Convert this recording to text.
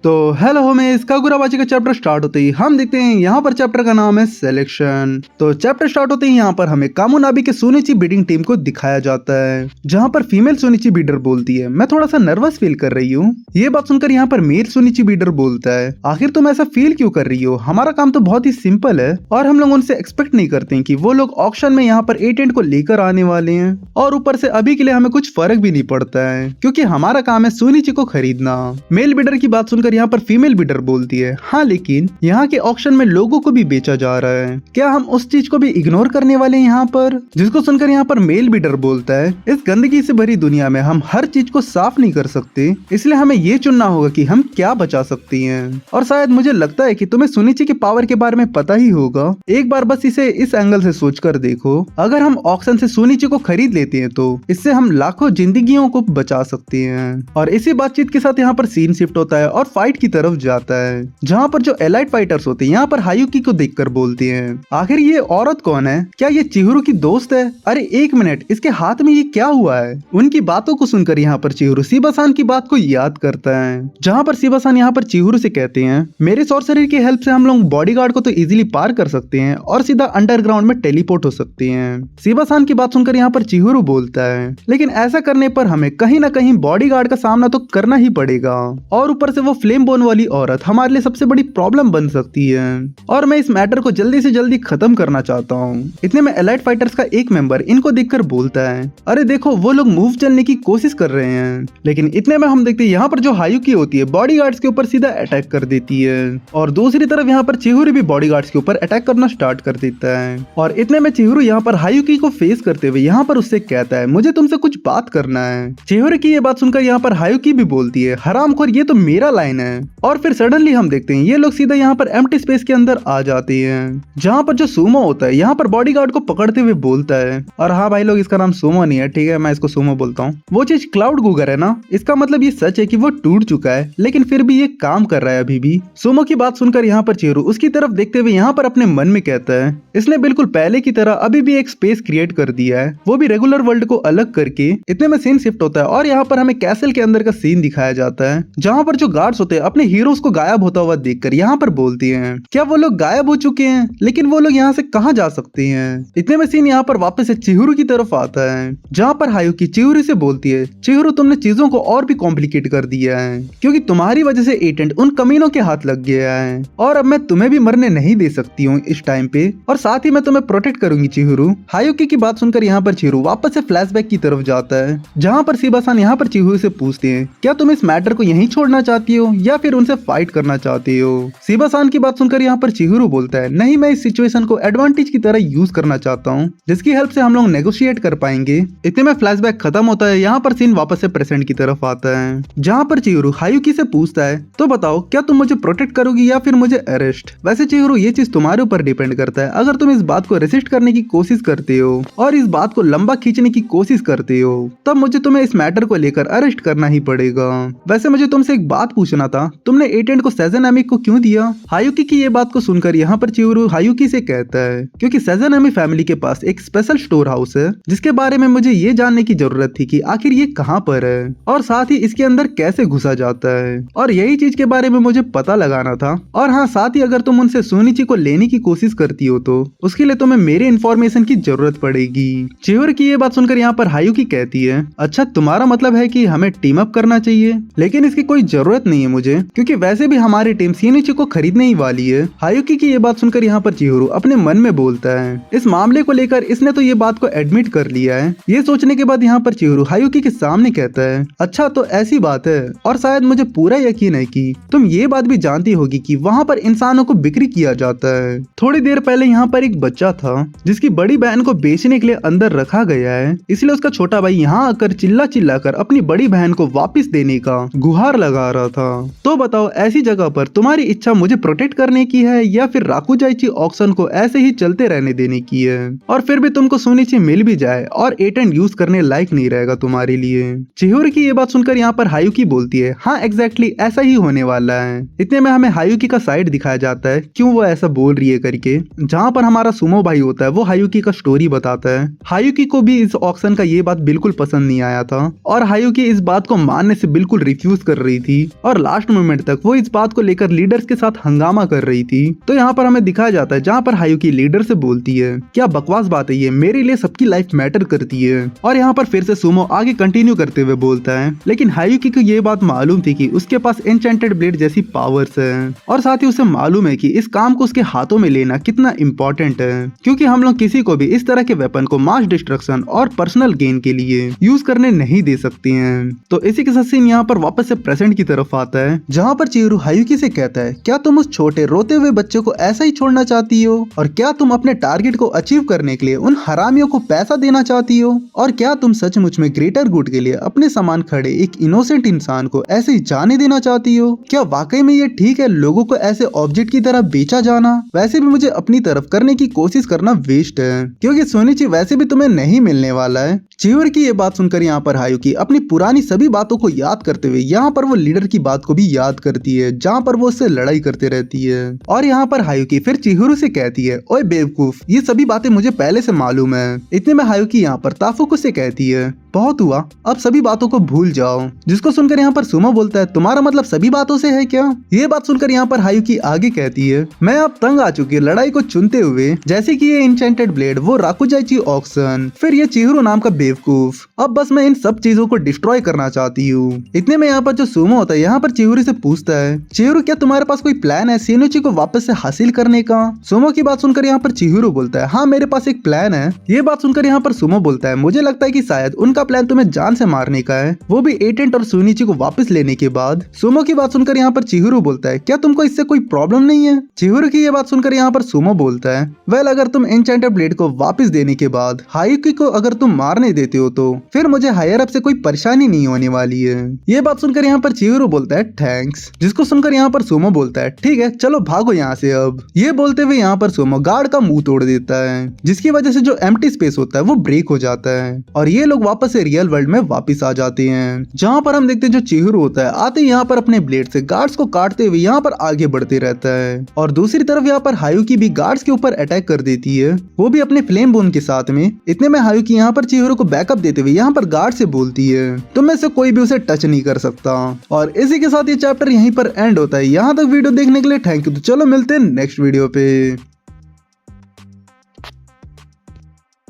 तो हेलो होमेस, कागुराबाजी का chapter start होते ही हम देखते हैं यहाँ पर चैप्टर का नाम है सिलेक्शन। तो चैप्टर स्टार्ट होते ही यहाँ पर हमें कामोनाबी के सुनिची बिडिंग टीम को दिखाया जाता है, जहाँ पर फीमेल सुनिची बीडर बोलती है, मैं थोड़ा सा नर्वस फील कर रही हूँ। ये बात सुनकर यहाँ पर मेल सुनिची बीडर बोलता है, आखिर तुम ऐसा फील क्यों कर रही हो, हमारा काम तो बहुत ही सिंपल है और हम लोग उनसे एक्सपेक्ट नहीं करते कि वो लोग ऑक्शन में यहाँ पर एजेंट को लेकर आने वाले हैं, और ऊपर से अभी के लिए हमें कुछ फर्क भी नहीं पड़ता है क्योंकि हमारा काम है सुनिची को खरीदना। मेल बीडर की बात सुनकर यहाँ पर फीमेल बीडर बोलती है, हाँ लेकिन यहाँ के ऑक्शन में लोगों को भी बेचा जा रहा है, क्या हम उस चीज को भी इग्नोर करने वाले हैं यहाँ पर? जिसको सुनकर यहाँ पर मेल बीडर बोलता है, इस गंदगी से भरी दुनिया में हम हर चीज को साफ नहीं कर सकते, इसलिए हमें ये चुनना होगा कि हम क्या बचा सकती हैं। और शायद मुझे लगता है कि तुम्हें सुनिची के पावर के बारे में पता ही होगा, एक बार बस इसे इस एंगल से सोच कर देखो, अगर हम ऑक्शन से सुनिची को खरीद लेते हैं तो इससे हम लाखों जिंदगियों को बचा सकते हैं। और इसी बातचीत के साथ यहाँ पर सीन शिफ्ट होता है और फाइट की तरफ जाता है, जहाँ पर जो एलाइट फाइटर्स होते हैं यहाँ पर हायुकी को देखकर बोलते हैं, आखिर ये औरत कौन है, क्या ये चिहिरो की दोस्त है? अरे एक मिनट, इसके हाथ में ये क्या हुआ है? उनकी बातों को सुनकर यहाँ पर चिहिरो शिबा-सान की बात को याद करता है, जहाँ पर शिबा-सान यहाँ पर चिहिरो से कहते हैं, मेरे सॉर्सरी की हेल्प से हम लोग बॉडीगार्ड को तो इजीली पार कर सकते हैं और सीधा अंडरग्राउंड में टेलीपोर्ट हो सकते हैं। शिबा-सान की बात सुनकर यहाँ पर चिहिरो बोलता है, लेकिन ऐसा करने पर हमें कहीं ना कहीं बॉडीगार्ड का सामना तो करना ही पड़ेगा, और ऊपर से वो फ्लेम बोन वाली औरत हमारे लिए सबसे बड़ी प्रॉब्लम बन सकती है, और मैं इस मैटर को जल्दी से जल्दी खत्म करना चाहता हूँ। इतने में एलाइट फाइटर्स का एक मेंबर इनको देखकर बोलता है, अरे देखो वो लोग मूव चलने की कोशिश कर रहे हैं, लेकिन इतने में हम देखते हैं यहाँ पर जो हायुकी होती है बॉडीगार्ड्स के ऊपर सीधा अटैक कर देती है, और दूसरी तरफ यहाँ पर चिहिरो भी बॉडीगार्ड्स के ऊपर अटैक करना स्टार्ट कर देता है। और इतने में चिहिरो यहाँ पर हायुकी को फेस करते हुए यहाँ पर उससे कहता है, मुझे तुमसे कुछ बात करना है। चिहिरो की ये बात सुनकर यहाँ पर हायुकी भी बोलती है, हरामखोर ये तो मेरा लाइन है। और फिर सडनली हम देखते हैं ये लोग सीधा यहाँ पर एम्प्टी स्पेस के अंदर आ जाते हैं, जहाँ पर जो सुमो होता है यहाँ पर बॉडीगार्ड को पकड़ते हुए बोलता है, और हाँ भाई लोग इसका नाम सुमो नहीं है, ठीक है मैं इसको सुमो बोलता हूँ, वो चीज क्लाउड गूगर है ना, इसका मतलब ये सच है कि वो टूट चुका है लेकिन फिर भी ये काम कर रहा है अभी भी। सुमो की बात सुनकर यहाँ पर चिहिरो उसकी तरफ देखते हुए यहाँ पर अपने मन में कहता है, इसने बिल्कुल पहले की तरह अभी भी एक स्पेस क्रिएट कर दिया है, वो भी रेगुलर वर्ल्ड को अलग करके। इतने में सीन शिफ्ट होता है और यहाँ पर हमें कैसल के अंदर का सीन दिखाया जाता है, जहाँ पर जो गार्ड्स होते हैं अपने हीरोज को गायब होता हुआ देखकर यहाँ पर बोलती हैं, क्या वो लोग गायब हो चुके हैं, लेकिन वो लोग यहाँ से कहाँ जा सकते हैं? इतने में सीन यहाँ पर वापस से चिहिरो की तरफ आता है, जहाँ पर हायुकी चिहिरो से बोलती है, चिहिरो तुमने चीजों को और भी कॉम्प्लिकेट कर दिया है क्योंकि तुम्हारी वजह से एजेंट उन कमीनों के हाथ लग गया है, और अब मैं तुम्हें भी मरने नहीं दे सकती हूँ इस टाइम पे, और साथ ही मैं तुम्हें प्रोटेक्ट करूंगी चिहिरो। हायुकी की बात सुनकर यहाँ पर चिहिरो वापस से फ्लैशबैक की तरफ जाता है, जहाँ पर शिबा-सान यहाँ पर चिहिरो से पूछते हैं, क्या तुम इस मैटर को यहीं छोड़ना चाहती हो या फिर उनसे फाइट करना चाहती हो? शिबा-सान की बात सुनकर यहाँ पर चिहिरो बोलता है, नहीं मैं इस सिचुएशन को एडवांटेज की तरह यूज करना चाहता हूँ, जिसकी हेल्प से हम लोग नेगोशिएट कर पाएंगे। इतने में फ्लैशबैक खत्म होता है, यहाँ पर सीन वापस से प्रेजेंट की तरफ आता है, जहाँ पर चिहिरो हायुकी से पूछता है, तो बताओ क्या तुम मुझे प्रोटेक्ट करोगी या फिर मुझे अरेस्ट? वैसे चिहिरो ये चीज तुम्हारे ऊपर डिपेंड करता है, अगर तुम इस बात को रेसिस्ट करने की कोशिश करते हो और इस बात को लंबा खींचने की कोशिश करते हो तब मुझे तुम्हें इस मैटर को लेकर अरेस्ट करना ही पड़ेगा। वैसे मुझे तुमसे एक बात पूछना था, तुमने एजेंट को सेजनामी को क्यों दिया? हायुकी की ये बात को सुनकर यहाँ पर चिहिरो हायुकी से कहता है, क्योंकि सेजनामी फैमिली के पास एक स्पेशल स्टोर हाउस है जिसके बारे में मुझे ये जानने की जरूरत थी कि आखिर ये कहाँ पर है और साथ ही इसके अंदर कैसे घुसा जाता है, और यही चीज के बारे में मुझे पता लगाना था। और हाँ साथ ही अगर तुम उनसे सुनिची को लेने की कोशिश करती हो तो उसके लिए तुम्हें मेरे इन्फॉर्मेशन की जरूरत पड़ेगी। चिहिरो की ये बात सुनकर यहाँ पर हायुकी कहती है, अच्छा तुम्हारा मतलब है कि हमें टीम अप करना चाहिए, लेकिन इसकी कोई जरूरत नहीं है मुझे, क्योंकि वैसे भी हमारी टीम सुनिची को खरीदने ही वाली है। हायुकी की ये बात सुनकर यहाँ पर चिहिरो अपने मन में बोलता है, इस मामले को लेकर इसने तो ये बात को एडमिट कर लिया है। ये सोचने के बाद यहाँ पर चिहिरो हायुकी के सामने कहता है, अच्छा तो ऐसी बात है, और शायद मुझे पूरा यकीन है कि तुम ये बात भी जानती होगी कि वहाँ पर इंसानों को बिक्री किया जाता है। थोड़ी देर पहले यहाँ पर एक बच्चा था जिसकी बड़ी बहन को बेचने के लिए अंदर रखा गया है, इसलिए उसका छोटा भाई यहाँ आकर चिल्ला चिल्ला कर अपनी बड़ी बहन को वापस देने का गुहार लगा रहा था। तो बताओ ऐसी जगह पर तुम्हारी इच्छा मुझे प्रोटेक्ट करने की है या फिर राकुजाइची ऑक्शन को ऐसे ही चलते रहने देने की है, और फिर भी तुमको सुनिची मिल भी जाए और एजेंट यूज करने लायक नहीं रहेगा तुम्हारे लिए? चिहिरो की ये बात सुनकर यहाँ पर हायुकी बोलती है, हाँ एग्जैक्टली ऐसा ही होने वाला है। इतने में हमें हायुकी का साइड दिखाया जाता है, क्यों वो ऐसा बोल रही है करके, जहाँ पर हमारा सुमो भाई होता है वो हायुकी का स्टोरी बताता है। हायुकी को भी इस ऑक्शन का ये बात बिल्कुल पसंद नहीं आया था और हायुकी इस बात को मानने से बिल्कुल रिफ्यूज कर रही थी, और लास्ट मोमेंट तक वो इस बात को लेकर लीडर्स के साथ हंगामा कर रही थी। तो यहाँ पर हमें दिखाया जाता है जहाँ पर हायुकी लीडर से बोलती है, क्या बकवास बात है ये, मेरे लिए सबकी लाइफ मैटर करती है। और यहाँ पर फिर से सुमो आगे कंटिन्यू करते हुए बोलता है, लेकिन हायुकी को ये बात मालूम थी कि उसके पास एन्चेंटेड ब्लेड जैसी पावर्स है, और साथ ही उसे मालूम है कि इस काम को उसके हाथों में लेना कितना इम्पोर्टेंट है, क्योंकि हम लोग किसी को भी इस तरह के वेपन को मास डिस्ट्रक्शन और पर्सनल गेन के लिए यूज करने नहीं दे सकते हैं। तो इसी के साथ सीन यहाँ पर वापस से प्रेजेंट की तरफ आता है, जहाँ पर चिहिरो हायुकी से कहता है, क्या तुम उस छोटे रोते हुए बच्चे को ऐसा ही छोड़ना चाहती हो, और क्या तुम अपने टारगेट को अचीव करने के लिए उन हरामियों को पैसा देना चाहती हो, और क्या तुम सचमुच में ग्रेटर गुड के लिए अपने समान खड़े एक इनोसेंट इंसान को ऐसे ही जाने देना चाहती हो? क्या वाकई में ये ठीक है लोगों को ऐसे ऑब्जेक्ट की तरह बेचा जाना? वैसे भी मुझे अपनी तरफ करने की कोशिश करना वेस्ट है, क्योंकि सोनिची वैसे भी तुम्हें नहीं मिलने वाला है। चिहिरो की ये बात सुनकर यहाँ पर हायुकी अपनी पुरानी सभी बातों को याद करते हुए यहाँ पर वो लीडर की बात को भी याद करती है, जहाँ पर वो उससे लड़ाई करते रहती है। और यहाँ पर हायुकी फिर चिहिरो से कहती है, ओए बेवकूफ, ये सभी बातें मुझे पहले से मालूम है। इतने में हायुकी यहाँ पर ताफुको से कहती है, बहुत हुआ, अब सभी बातों को भूल जाओ। जिसको सुनकर यहाँ पर सुमो बोलता है, तुम्हारा मतलब सभी बातों से है क्या? ये बात सुनकर यहाँ पर हायुकी आगे कहती है, मैं अब तंग आ चुकी है लड़ाई को चुनते हुए, जैसे कि ये एन्चेंटेड ब्लेड, वो राकुजाइची ऑक्शन, फिर ये चिहिरो नाम का बेवकूफ। अब बस मैं इन सब चीजों को डिस्ट्रॉय करना चाहती हूँ। इतने में यहाँ पर जो सुमो होता है यहाँ पर चिहिरो से पूछता है, चिहिरो क्या तुम्हारे पास कोई प्लान है शिनोची को वापस से हासिल करने का? सुमो की बात सुनकर यहाँ पर चिहिरो बोलता है, हाँ मेरे पास एक प्लान है। ये बात सुनकर यहाँ पर सुमो बोलता है, मुझे लगता है कि शायद उनका प्लान तुम्हें जान से मारने का है, वो भी एटेंट और सुनिची को वापस लेने के बाद। सुमो की बात सुनकर यहाँ पर चिहिरो बोलता है, क्या तुमको इससे कोई प्रॉब्लम नहीं है? चिहिरो की ये बात सुनकर यहाँ पर सुमो बोलता है, वेल अगर तुम एन्चेंटेड ब्लेड को वापस देने के बाद हायुकी को अगर तुम मारने देते हो तो फिर मुझे हायर अप से कोई परेशानी नहीं होने वाली है। ये बात सुनकर यहाँ पर चिहिरो बोलता है, थैंक्स। जिसको सुनकर यहाँ पर सुमो बोलता है, ठीक है चलो भागो यहाँ से अब। ये बोलते हुए यहाँ पर सुमो गार्ड का मुंह तोड़ देता है, जिसकी वजह से जो एम्प्टी स्पेस होता है वो ब्रेक हो जाता है, और ये लोग वापस से रियल वर्ल्ड में वापस आ जाते हैं। जहाँ पर हम देखते हैं जो चिहिरो होता है आते यहाँ पर अपने ब्लेड से गार्ड्स को काटते हुए यहाँ पर आगे बढ़ते रहता है, और दूसरी तरफ यहाँ पर हायुकी भी गार्ड्स के ऊपर अटैक कर देती है, वो भी अपने फ्लेम बोन के साथ में। इतने में हायुकी यहाँ पर चिहिरो को बैकअप देते हुए यहाँ पर गार्ड से बोलती है, तुम में से कोई भी उसे टच नहीं कर सकता। और इसी के साथ ये चैप्टर यहीं पर एंड होता है। यहाँ तक वीडियो देखने के लिए थैंक यू। तो चलो मिलते हैं नेक्स्ट वीडियो पे।